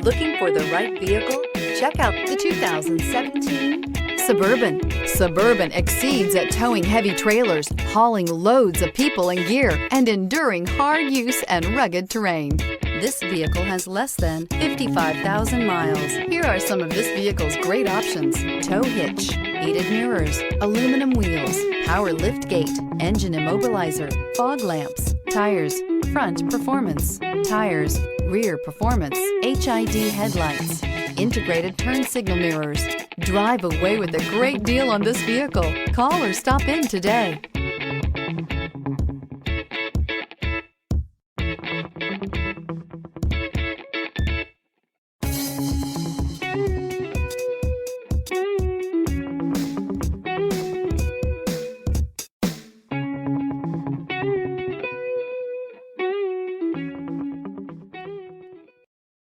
Looking for the right vehicle? Check out the 2017 Suburban. Suburban exceeds at towing heavy trailers, hauling loads of people and gear, and enduring hard use and rugged terrain. This vehicle has less than 55,000 miles. Here are some of this vehicle's great options: tow hitch, heated mirrors, aluminum wheels, power lift gate, engine immobilizer, fog lamps, tires, front performance, tires, rear performance, HID headlights, integrated turn signal mirrors. Drive away with a great deal on this vehicle. Call or stop in today.